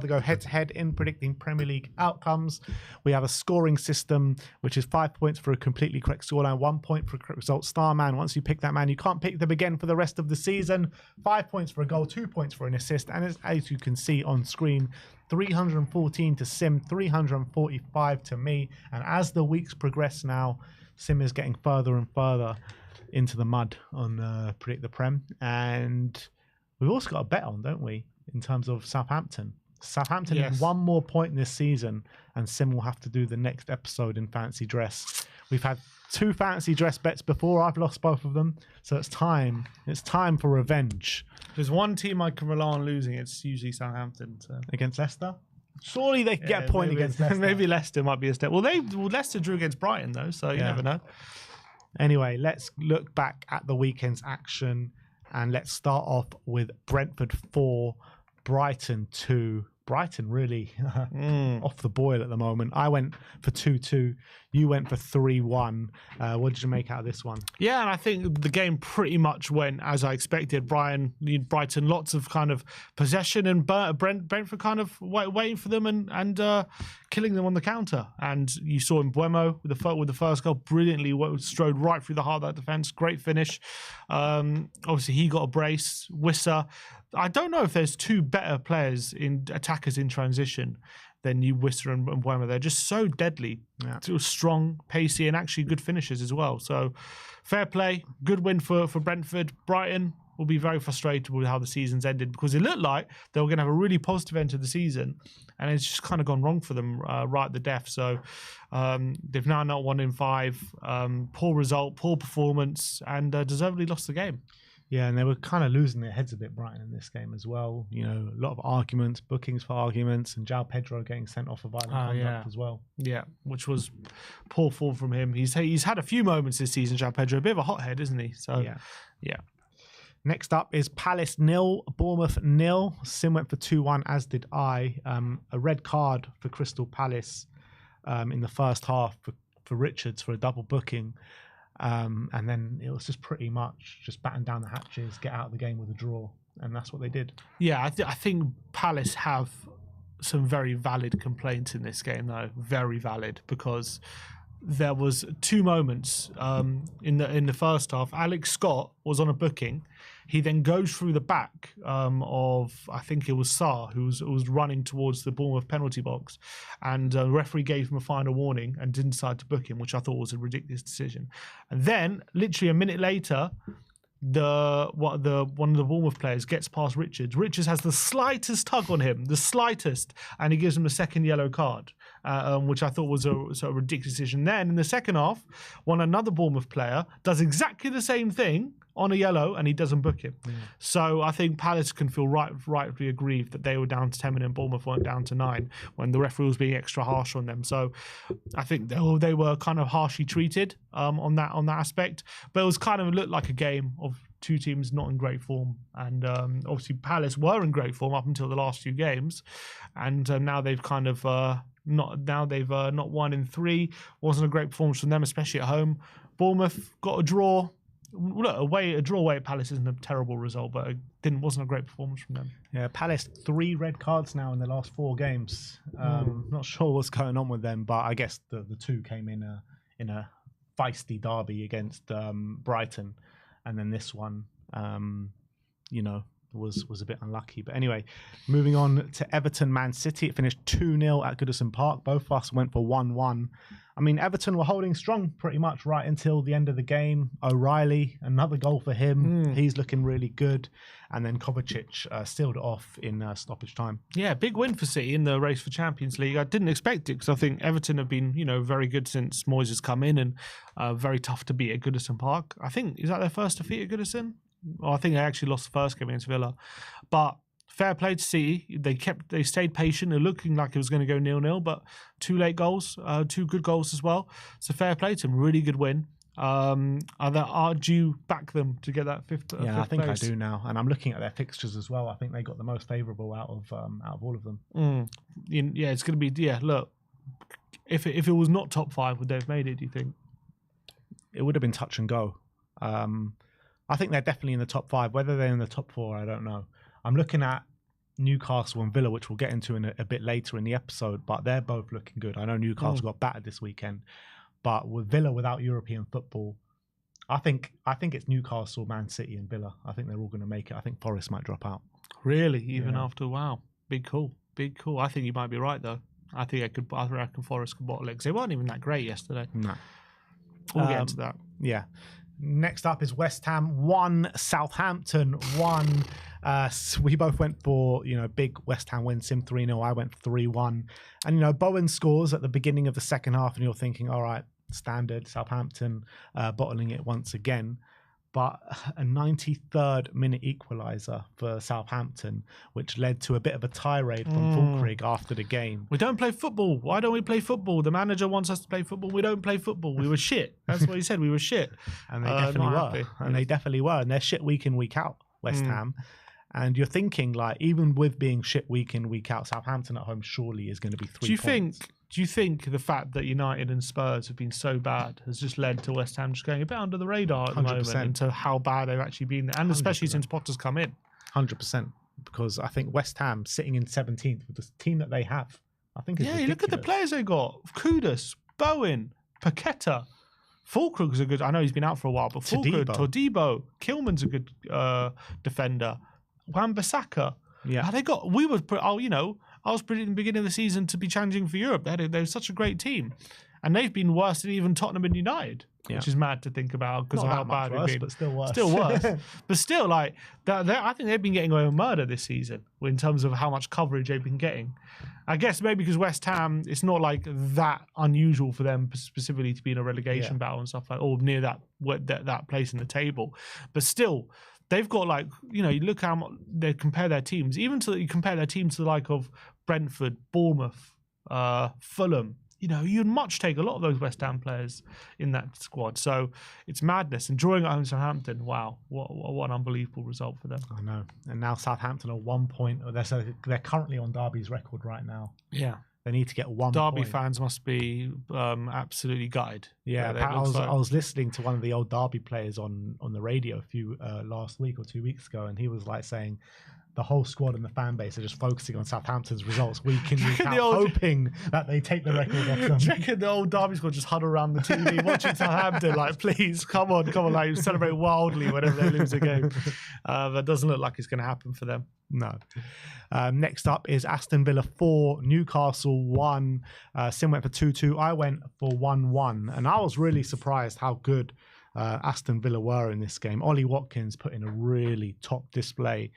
to go head-to-head in predicting Premier League outcomes. We have a scoring system, which is 5 points for a completely correct scoreline, 1 point for a correct result. Star man, once you pick that man, you can't pick them again for the rest of the season. 5 points for a goal, 2 points for an assist, and as you can see on screen, 314 to Sim, 345 to me. And as the weeks progress now, Sim is getting further and further into the mud on Predict the Prem. And we've also got a bet on, don't we, in terms of Southampton. Southampton have one more point this season, and Sim will have to do the next episode in fancy dress. We've had 2 fancy dress bets before. I've lost both of them, so it's time. It's time for revenge. There's one team I can rely on losing. It's usually Southampton. So. Against Leicester. Surely they can get a point against Leicester. Maybe Leicester might be a step. Well, Leicester drew against Brighton though, so you never know. Anyway, let's look back at the weekend's action, and let's start off with Brentford 4, Brighton 2. Brighton really off the boil at the moment. I went for 2-2. You went for 3-1. What did you make out of this one? Yeah, and I think the game pretty much went as I expected. Brighton, lots of kind of possession, and Brentford kind of waiting for them and killing them on the counter. And you saw Mbeumo with the first goal, brilliantly strode right through the heart of that defence. Great finish. Obviously, he got a brace. Wissa. I don't know if there's 2 better players in attackers in transition than Wissa and Mbeumo. They're just so deadly, strong, pacey, and actually good finishers as well. So fair play, good win for Brentford. Brighton will be very frustrated with how the season's ended, because it looked like they were going to have a really positive end to the season, and it's just kind of gone wrong for them right at the death. So they've now not won in 5. Poor result, poor performance, and deservedly lost the game. Yeah, and they were kind of losing their heads a bit, Brighton, in this game as well. You know, a lot of arguments, bookings for arguments, and João Pedro getting sent off for violent conduct as well. Yeah, which was poor form from him. He's had a few moments this season, João Pedro. A bit of a hothead, isn't he? So, yeah. Next up is Palace 0, Bournemouth 0. Sim went for 2-1, as did I. A red card for Crystal Palace in the first half for Richards for a double booking. And then it was just pretty much just batten down the hatches, get out of the game with a draw. And that's what they did. Yeah, I think Palace have some very valid complaints in this game, though. Very valid, because there was 2 moments in the first half. Alex Scott was on a booking. He then goes through the back of, I think it was Sarr, who was running towards the Bournemouth penalty box, and the referee gave him a final warning and didn't decide to book him, which I thought was a ridiculous decision. And then, literally a minute later, one of the Bournemouth players gets past Richards. Richards has the slightest tug on him, and he gives him a second yellow card, which I thought was a ridiculous decision. Then in the second half, another Bournemouth player does exactly the same thing on a yellow, and he doesn't book him. So I think Palace can feel rightfully aggrieved that they were down to 10 and Bournemouth weren't down to 9 when the referee was being extra harsh on them. So I think they were kind of harshly treated on that aspect. But it was kind of looked like a game of 2 teams not in great form, and obviously Palace were in great form up until the last few games, and now they've kind of not won in 3. Wasn't a great performance from them, especially at home. Bournemouth got a draw. Look, a draw away at Palace isn't a terrible result, but it wasn't a great performance from them. Yeah, Palace 3 red cards now in the last 4 games. Not sure what's going on with them, but I guess the 2 came in a feisty derby against Brighton, and then this one, was a bit unlucky. But anyway, moving on to Everton Man City. It finished 2-0 at Goodison Park. Both of us went for 1-1. I mean, Everton were holding strong pretty much right until the end of the game. O'Reilly, another goal for him. He's looking really good. And then Kovacic sealed it off in stoppage time. Yeah, big win for City in the race for Champions League. I didn't expect it, because I think Everton have been, very good since Moyes has come in, and very tough to beat at Goodison Park. I think, is that their first defeat at Goodison? Well, I think they actually lost the first game against Villa. But fair play to City. They stayed patient. It looking like it was going to go 0-0, but 2 late goals, 2 good goals as well. So fair play to them. Really good win. Do you back them to get that fifth? Yeah, I think place? I do now, and I'm looking at their fixtures as well. I think they got the most favourable out of all of them. Yeah, it's going to be. Yeah, look, if it was not top 5, would they have made it? Do you think it would have been touch and go? I think they're definitely in the top 5. Whether they're in the top 4, I don't know. I'm looking at Newcastle and Villa, which we'll get into in a bit later in the episode, but they're both looking good. I know Newcastle got battered this weekend, but with Villa without European football, I think it's Newcastle, Man City, and Villa. I think they're all going to make it. I think Forest might drop out. Really, even after big call. I think you might be right though. I reckon Forest could bottle it because they weren't even that great yesterday. No, we'll get into that. Yeah. Next up is West Ham 1, Southampton 1. We both went for, big West Ham win, Sim 3-0. I went 3-1. And, Bowen scores at the beginning of the second half, and you're thinking, all right, standard, Southampton bottling it once again. But a 93rd minute equaliser for Southampton, which led to a bit of a tirade from Fulkrig after the game. We don't play football. Why don't we play football? The manager wants us to play football. We don't play football. We were shit. That's what he said. We were shit. And they definitely were. Happy. And they definitely were. And they're shit week in, week out, West Ham. And you're thinking, even with being shit week in, week out, Southampton at home surely is going to be 3 points. Do you think the fact that United and Spurs have been so bad has just led to West Ham just going a bit under the radar at the 100%. moment into how bad they've actually been, and especially 100%. Since Potter's come in? 100%. Because I think West Ham sitting in 17th with the team that they have, I think is ridiculous. Look at the players they got. Kudus, Bowen, Paqueta. Fulkrug's a good, I know he's been out for a while, but Fulkrug, Todibo, Kilman's a good defender. Wan-Bissaka. Yeah. I was predicting the beginning of the season to be challenging for Europe. They're such a great team. And they've been worse than even Tottenham and United, which is mad to think about because of how bad they've been. But still worse. Still worse. But still, I think they've been getting away with murder this season in terms of how much coverage they've been getting. I guess maybe because West Ham, it's not like that unusual for them specifically to be in a relegation battle and stuff like, or near that place in the table. But still, they've got you look how much they compare their teams. Even you compare their teams to the like of Brentford, Bournemouth, Fulham. You'd much take a lot of those West Ham players in that squad. So it's madness. And drawing at home Southampton, wow, what an unbelievable result for them. I know. And now Southampton are 1 point. They're currently on Derby's record right now. Yeah. They need to get 1 Derby point. fans must be absolutely gutted. Yeah, I was listening to one of the old Derby players on the radio last week or 2 weeks ago, and he was saying the whole squad and the fan base are just focusing on Southampton's results week in, week out, hoping that they take the record off them. Do you reckon the old Derby squad just huddle around the TV watching Southampton please, come on, celebrate wildly whenever they lose a game. That doesn't look like it's going to happen for them. No. Next up is Aston Villa 4, Newcastle 1. Sim went for 2-2. I went for 1-1. And I was really surprised how good Aston Villa were in this game. Ollie Watkins put in a really top display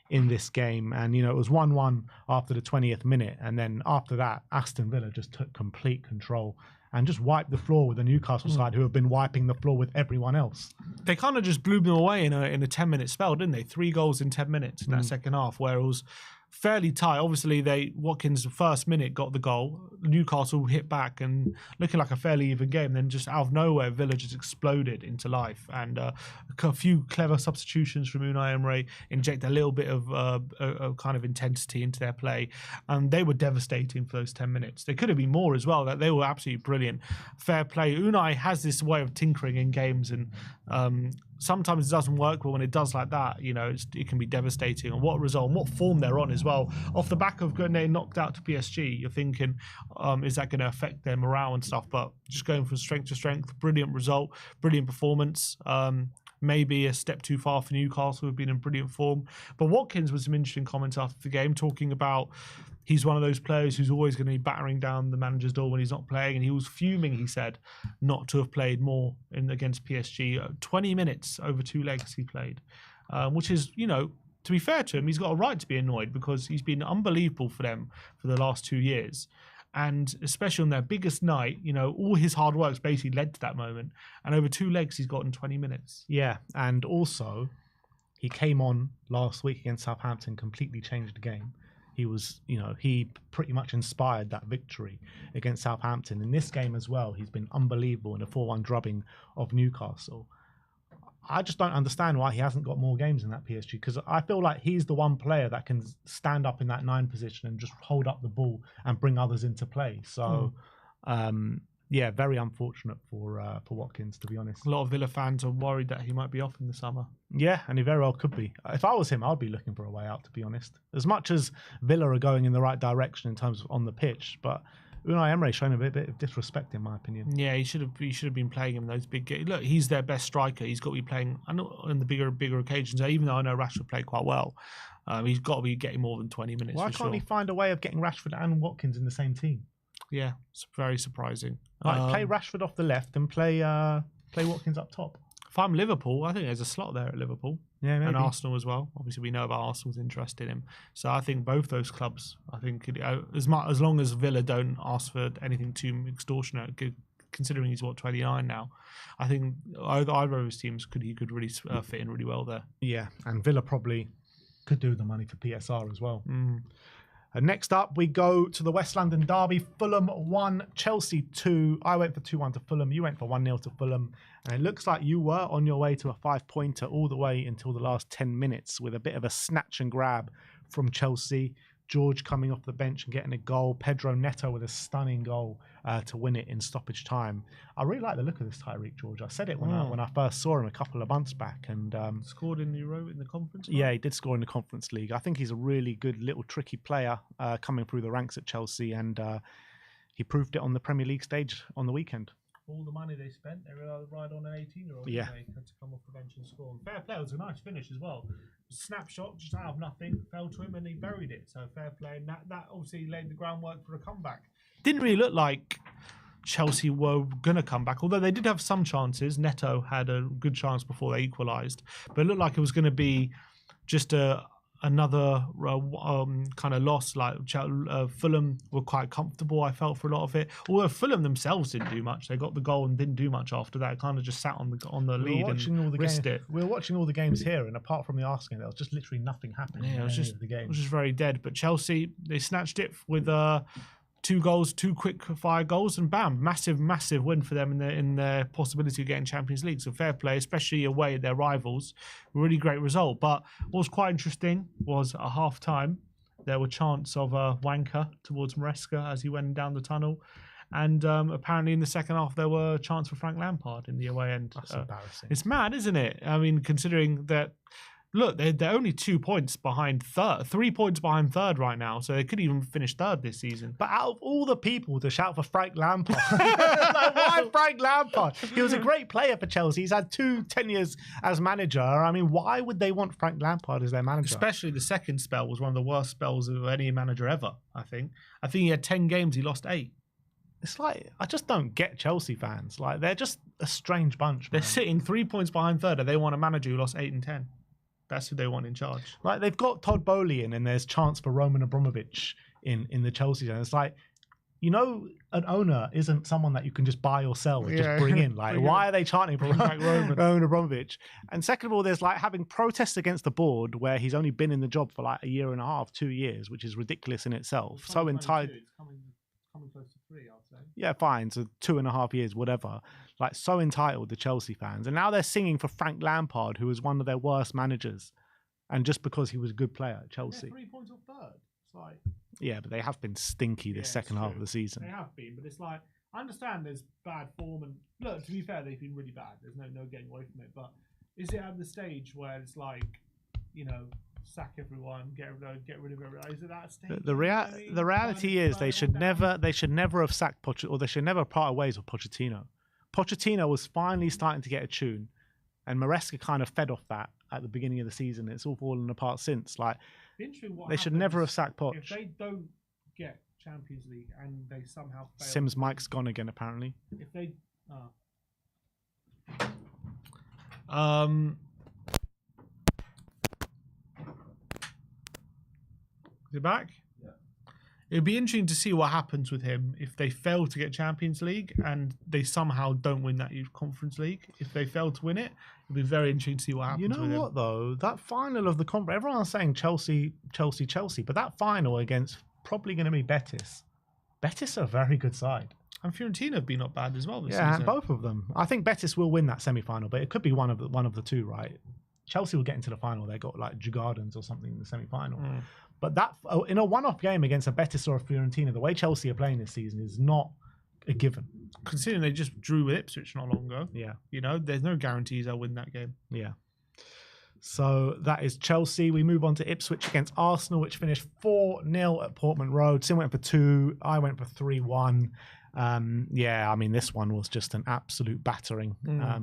in this game. And, it was 1-1 after the 20th minute. And then after that, Aston Villa just took complete control and just wiped the floor with the Newcastle side, who have been wiping the floor with everyone else. They kind of just blew them away in a 10-minute spell, didn't they? 3 goals in 10 minutes in that second half, where it was fairly tight. Obviously, Watkins' first minute got the goal. Newcastle hit back and looking like a fairly even game. Then just out of nowhere, Villa just exploded into life. And a few clever substitutions from Unai Emery inject a little bit of a kind of intensity into their play. And they were devastating for those 10 minutes. They could have been more as well. That they were absolutely brilliant. Fair play. Unai has this way of tinkering in games, and sometimes it doesn't work, but when it does like that, it can be devastating. And what result and what form they're on as well. Off the back of getting knocked out to PSG, you're thinking, is that going to affect their morale and stuff? But just going from strength to strength, brilliant result, brilliant performance. Maybe a step too far for Newcastle, who've been in brilliant form. But Watkins was some interesting comments after the game, talking about he's one of those players who's always going to be battering down the manager's door when he's not playing. And he was fuming, he said, not to have played more against PSG. 20 minutes over 2 legs he played, which is, to be fair to him, he's got a right to be annoyed because he's been unbelievable for them for the last 2 years. And especially on their biggest night, all his hard work's basically led to that moment. And over 2 legs, he's gotten 20 minutes. Yeah, and also, he came on last week against Southampton, completely changed the game. He was, he pretty much inspired that victory against Southampton. In this game as well, he's been unbelievable in a 4-1 drubbing of Newcastle. I just don't understand why he hasn't got more games in that PSG, because I feel like he's the one player that can stand up in that 9 position and just hold up the ball and bring others into play. So Yeah, very unfortunate for Watkins, to be honest. A lot of Villa fans are worried that he might be off in the summer. Yeah, and he very well could be. If I was him, I'd be looking for a way out, to be honest. As much as Villa are going in the right direction in terms of on the pitch, but Unai Emery's showing a bit of disrespect, in my opinion. Yeah, he should have been playing him in those big games. Look, he's their best striker. He's got to be playing on the bigger occasions. Even though I know Rashford played quite well, he's got to be getting more than 20 minutes. Why can't he find a way of getting Rashford and Watkins in the same team? Yeah, it's very surprising. Like play Rashford off the left and play Watkins up top. If I'm Liverpool, I think there's a slot there at Liverpool. Yeah, maybe. And Arsenal as well. Obviously, we know about Arsenal's interest in him. So I think both those clubs, I think, as long as Villa don't ask for anything too extortionate, considering he's 29 now, I think either of his teams he could really fit in really well there. Yeah, and Villa probably could do the money for PSR as well. Next up, we go to the West London derby. Fulham 1, Chelsea 2. I went for 2-1 to Fulham. You went for 1-0 to Fulham. And it looks like you were on your way to a 5-pointer all the way until the last 10 minutes with a bit of a snatch and grab from Chelsea. George coming off the bench and getting a goal. Pedro Neto with a stunning goal to win it in stoppage time. I really like the look of this Tyreek George. I said it when I first saw him a couple of months back. And scored in the conference. Yeah, he did score in the Conference League. I think he's a really good little tricky player coming through the ranks at Chelsea, and he proved it on the Premier League stage on the weekend. All the money they spent, they relied on an 18-year-old. Yeah, they had to come off the bench and score. And fair play, it was a nice finish as well. Snapshot just out of nothing, fell to him and he buried it. So fair play, and that obviously laid the groundwork for a comeback. Didn't really look like Chelsea were going to come back, although they did have some chances. Neto had a good chance before they equalised, but it looked like it was going to be just another kind of loss. Like Fulham were quite comfortable, I felt, for a lot of it. Although Fulham themselves didn't do much. They got the goal and didn't do much after that. It kind of just sat on the lead and risked it. We were watching all the games here, and apart from the Arsenal game, there was just literally nothing happening. Yeah, it was just the game. It was just very dead. But Chelsea, they snatched it with 2 goals, 2 quick fire goals, and bam, massive win for them in their possibility of getting Champions League. So fair play, especially away at their rivals. Really great result. But what was quite interesting was at half time there were chants of wanker towards Maresca as he went down the tunnel, and apparently in the second half there were chants for Frank Lampard in the away end. That's embarrassing. It's mad, isn't it? I mean, considering that. Look, they're only 2 points behind third, 3 points behind third right now, so they could even finish third this season. But out of all the people to shout for Frank Lampard, like, why Frank Lampard? He was a great player for Chelsea. He's had 2 tenures as manager. I mean, why would they want Frank Lampard as their manager? Especially the second spell was one of the worst spells of any manager ever, I think. I think he had 10 games, he lost 8. It's like, I just don't get Chelsea fans. Like, they're just a strange bunch, They're man. sitting 3 points behind third, and they want a manager who lost 8 and 10. That's who they want in charge. Like, they've got Todd Bowley in, and there's chance for Roman Abramovich in the Chelsea. And it's like, you know, an owner isn't someone that you can just buy or sell and just bring in. Like, why are they chanting for Roman Abramovich? And second of all, there's like having protests against the board where he's only been in the job for like a year and a half, 2 years, which is ridiculous in itself. So entitled. Coming close to 3, I'll say. Yeah, fine. So 2.5 years, whatever. Like, so entitled, the Chelsea fans. And now they're singing for Frank Lampard, who was one of their worst managers. And just because he was a good player at Chelsea. 3 points off third. It's like... Yeah, but they have been stinky this second half of the season. They have been, but it's like, I understand there's bad form. And look, to be fair, they've been really bad. There's no getting away from it. But is it at the stage where it's like, you know, sack everyone, get rid of everyone? Is it that stage? The reality is they should never have sacked Pochettino, or they should never part ways with Pochettino. Pochettino was finally starting to get a tune, and Maresca kind of fed off that at the beginning of the season. It's all fallen apart since. Like, they should never have sacked Poch. If they don't get Champions League and they somehow fail. Sim's mic's gone again, apparently. If they, Is it back? Yeah. It'd be interesting to see what happens with him if they fail to get Champions League and they somehow don't win that Youth Conference League. If they fail to win it, it'd be very interesting to see what happens. You know what, though? That final of the conference, everyone's saying Chelsea, but that final against probably going to be Betis. Betis are a very good side. And Fiorentina have been not bad as well this season. season. Yeah, both of them. I think Betis will win that semi-final, but it could be one of the two, right? Chelsea will get into the final. They got like Jugardens or something in the semi-final. But that in a one-off game against a Betis or a Fiorentina, the way Chelsea are playing this season is not a given. Considering they just drew with Ipswich not long ago. Yeah. You know, there's no guarantees they'll win that game. Yeah. So that is Chelsea. We move on to Ipswich against Arsenal, which finished 4-0 at Portman Road. Sim went for 2. I went for 3-1. Yeah, I mean, this one was just an absolute battering,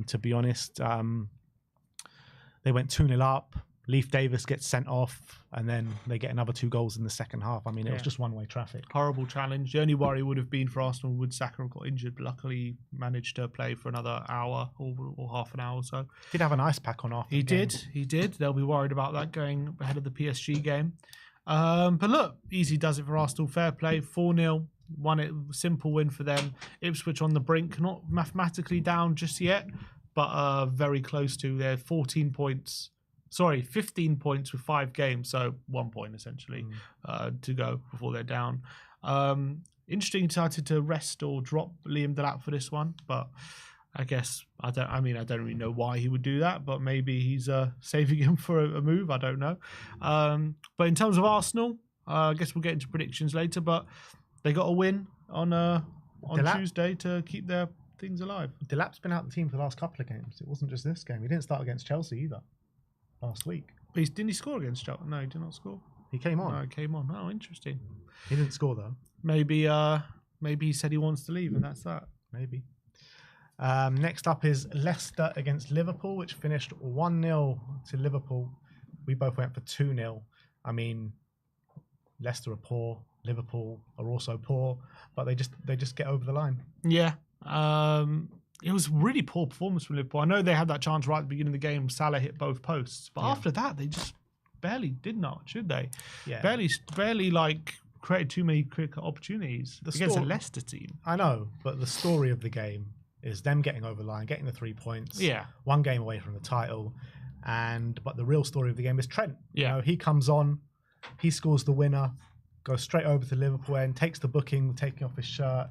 to be honest. They went 2-0 up. Leif Davis gets sent off, and then they get another 2 goals in the second half. I mean, it was just one-way traffic. Horrible challenge. The only worry would have been for Arsenal would Saka have got injured, but luckily managed to play for another hour or half an hour or so. Did have an ice pack on after. He did. They'll be worried about that going ahead of the PSG game. But look, easy does it for Arsenal. Fair play. 4-0. Won it. Simple win for them. Ipswich on the brink. Not mathematically down just yet, but very close to. They're 15 points with 5 games, so 1 point essentially to go before they're down. Interesting, decided to rest or drop Liam Delap for this one, but I guess I don't really know why he would do that, but maybe he's saving him for a move. I don't know. But in terms of Arsenal, I guess we'll get into predictions later. But they got a win on Tuesday to keep their things alive. Delap's been out of the team for the last couple of games. It wasn't just this game. He didn't start against Chelsea either last week. But didn't he score against Chelsea? No, he did not score. He came on. No, he came on. Oh, interesting. He didn't score though. Maybe he said he wants to leave, and that's that. Maybe. Next up is Leicester against Liverpool, which finished 1-0 to Liverpool. We both went for 2-0. I mean, Leicester are poor. Liverpool are also poor, but they just get over the line. Yeah. It was really poor performance from Liverpool. I know they had that chance right at the beginning of the game. Salah hit both posts, but after that, they just barely did not, should they? Yeah. Barely like created too many quick opportunities against a Leicester team. I know, but the story of the game is them getting over the line, getting the 3 points. Yeah. 1 game away from the title, but the real story of the game is Trent. Yeah. You know, he comes on, he scores the winner, goes straight over to Liverpool and takes the booking, taking off his shirt.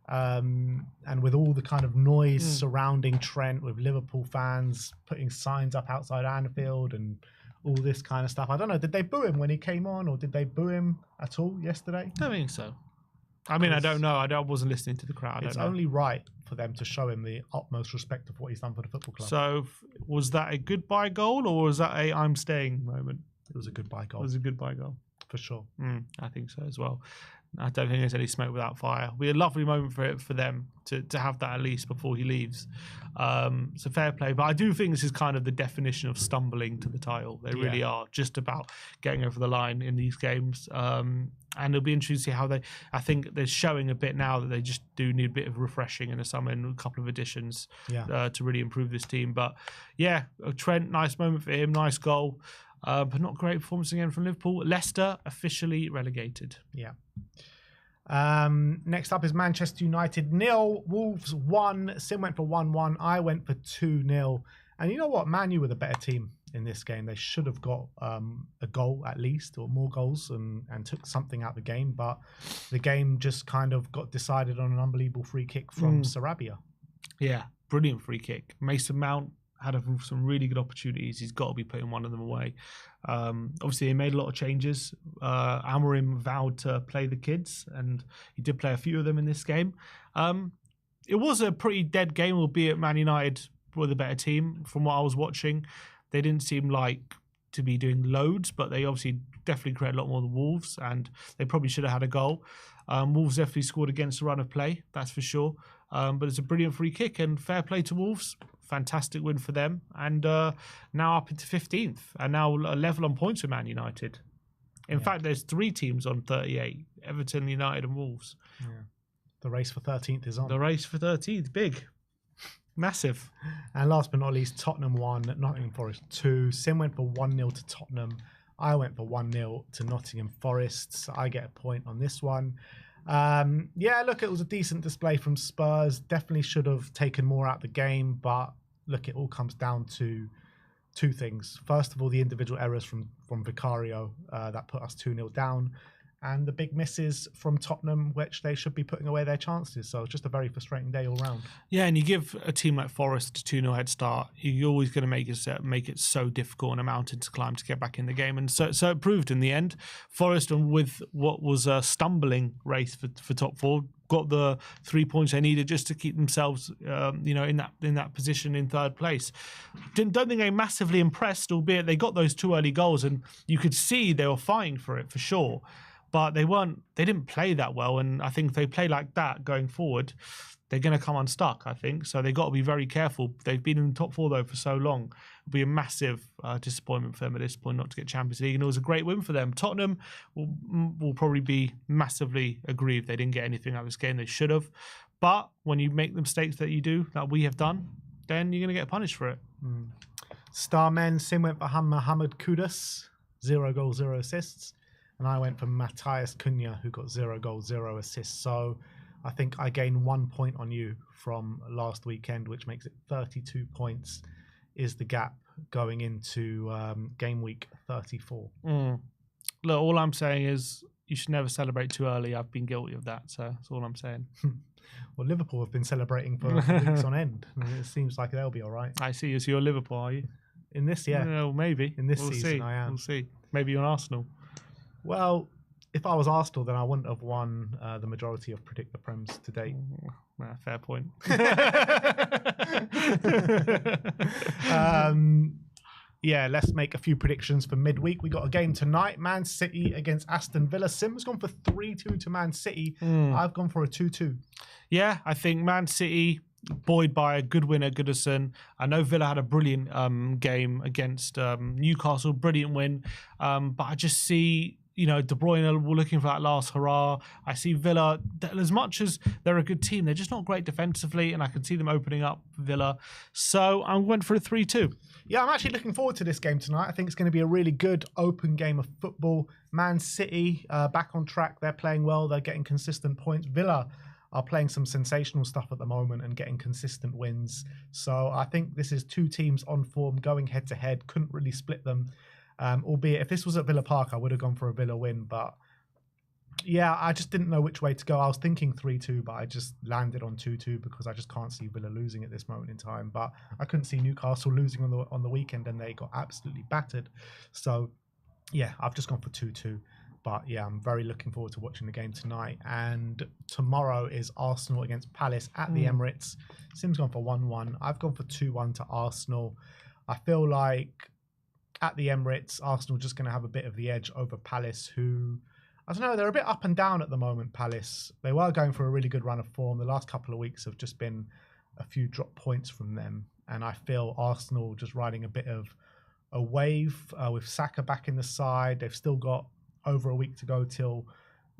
And with all the kind of noise surrounding Trent, with Liverpool fans putting signs up outside Anfield and all this kind of stuff. I don't know, did they boo him when he came on, or did they boo him at all yesterday? I don't think so. I mean, I don't know. I wasn't listening to the crowd. It's only right for them to show him the utmost respect of what he's done for the football club. So was that a goodbye goal, or was that a I'm staying moment? It was a goodbye goal. It was a goodbye goal. For sure. I think so as well. I don't think there's any smoke without fire. It'll be a lovely moment for them to have that at least before he leaves. So fair play. But I do think this is kind of the definition of stumbling to the title. They really are just about getting over the line in these games. And it'll be interesting to see how I think they're showing a bit now that they just do need a bit of refreshing in the summer and a couple of additions to really improve this team. But yeah, Trent, nice moment for him, nice goal. But not great performance again from Liverpool. Leicester officially relegated. Yeah. Next up is Manchester United 0, Wolves 1. Sim went for 1-1. I went for 2-0. And you know what? Man U were the better team in this game. They should have got a goal at least, or more goals, and took something out of the game. But the game just kind of got decided on an unbelievable free kick from Sarabia. Yeah, brilliant free kick. Mason Mount had some really good opportunities. He's got to be putting one of them away. Obviously, he made a lot of changes. Amorim vowed to play the kids, and he did play a few of them in this game. It was a pretty dead game, albeit Man United were the better team. From what I was watching, they didn't seem like to be doing loads, but they obviously definitely created a lot more than Wolves, and they probably should have had a goal. Wolves definitely scored against the run of play, that's for sure. But it's a brilliant free kick, and fair play to Wolves. Fantastic win for them, and now up into 15th, and now a level on points with Man United. In fact, there's 3 teams on 38: Everton, United, and Wolves. Yeah. The race for 13th is on. The race for 13th, big, massive. And last but not least, Tottenham 1, Nottingham Forest 2. Sim went for 1-0 to Tottenham. I went for 1-0 to Nottingham Forest. So I get a point on this one. Look, it was a decent display from Spurs. Definitely should have taken more out of the game, but look, it all comes down to 2 things. First of all, the individual errors from Vicario that put us 2-0 down, and the big misses from Tottenham, which they should be putting away their chances. So it's just a very frustrating day all round. Yeah, and you give a team like Forest a 2-0 head start, you're always going to make it so difficult and a mountain to climb to get back in the game. And so it proved in the end. Forest, with what was a stumbling race for top four, got the 3 points they needed just to keep themselves, in that position in third place. Don't think they massively impressed, albeit they got those 2 early goals, and you could see they were fighting for it for sure. But they didn't play that well, and I think if they play like that going forward, they're going to come unstuck, I think. So they've got to be very careful. They've been in the top 4, though, for so long. It'll be a massive disappointment for them at this point not to get Champions League, and it was a great win for them. Tottenham will probably be massively aggrieved they didn't get anything out of this game. They should have. But when you make the mistakes that you do, that we have done, then you're going to get punished for it. Star men, Sim went for Mohamed Kudus, 0 goals, 0 assists. And I went for Matthias Cunha, who got 0 goals, 0 assists. So I think I gained 1 point on you from last weekend, which makes it 32 points is the gap going into game week 34. Look, all I'm saying is you should never celebrate too early. I've been guilty of that, so that's all I'm saying. Well, Liverpool have been celebrating for weeks on end. It seems like they'll be all right. I see. So you're Liverpool, are you? In this, yeah. Well, maybe. In this we'll season, see. I am. We'll see. Maybe you're Arsenal. Well, if I was Arsenal, then I wouldn't have won the majority of Predict the Prems to date. Fair point. Yeah, let's make a few predictions for midweek. We got a game tonight, Man City against Aston Villa. Sim's gone for 3-2 to Man City. I've gone for a 2-2. Yeah, I think Man City, buoyed by a good win at Goodison. I know Villa had a brilliant game against Newcastle, brilliant win. But I just see, De Bruyne were looking for that last hurrah. I see Villa, as much as they're a good team, they're just not great defensively, and I can see them opening up Villa. So I went for a 3-2. Yeah, I'm actually looking forward to this game tonight. I think it's going to be a really good open game of football. Man City back on track. They're playing well. They're getting consistent points. Villa are playing some sensational stuff at the moment and getting consistent wins. So I think this is 2 teams on form going head to head. Couldn't really split them. Albeit if this was at Villa Park, I would have gone for a Villa win. But yeah, I just didn't know which way to go. I was thinking 3-2, but I just landed on 2-2 because I just can't see Villa losing at this moment in time. But I couldn't see Newcastle losing on the weekend, and they got absolutely battered. So yeah, I've just gone for 2-2. But yeah, I'm very looking forward to watching the game tonight. And tomorrow is Arsenal against Palace at the Emirates. Sim's gone for 1-1. I've gone for 2-1 to Arsenal. I feel like at the Emirates, Arsenal just going to have a bit of the edge over Palace, who, I don't know, they're a bit up and down at the moment, Palace. They were going for a really good run of form. The last couple of weeks have just been a few drop points from them. And I feel Arsenal just riding a bit of a wave with Saka back in the side. They've still got over a week to go till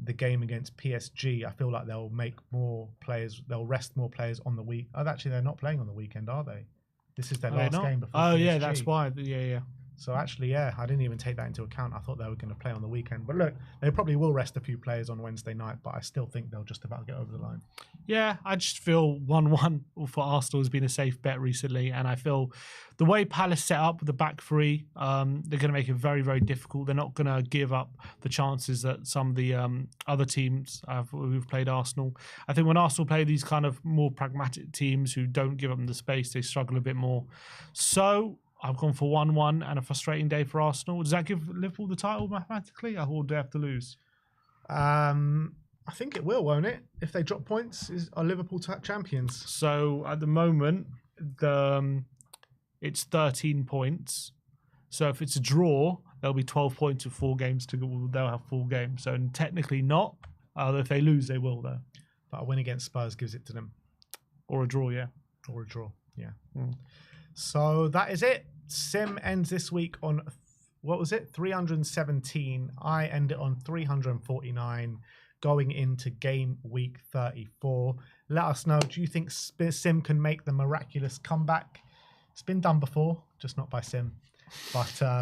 the game against PSG. I feel like they'll make more players, they'll rest more players on the week. Oh, actually, they're not playing on the weekend, are they? This is their last game before PSG. Yeah, that's why. Yeah. So actually, yeah, I didn't even take that into account. I thought they were going to play on the weekend. But look, they probably will rest a few players on Wednesday night, but I still think they'll just about get over the line. Yeah, I just feel 1-1 for Arsenal has been a safe bet recently. And I feel the way Palace set up with the back three, they're going to make it very, very difficult. They're not going to give up the chances that some of the other teams who've played Arsenal. I think when Arsenal play these kind of more pragmatic teams who don't give them the space, they struggle a bit more. So I've gone for 1-1 and a frustrating day for Arsenal. Does that give Liverpool the title mathematically, or do they have to lose? I think it will, won't it? If they drop points, are Liverpool champions? So at the moment, it's 13 points. So if it's a draw, there'll be 12 points with 4 games to go. They'll have 4 games. So technically not. If they lose, they will, though. But a win against Spurs gives it to them. Or a draw, yeah. Or a draw, yeah. So that is it. Sim ends this week on, 317. I end it on 349 going into game week 34. Let us know, do you think Sim can make the miraculous comeback? It's been done before, just not by Sim. But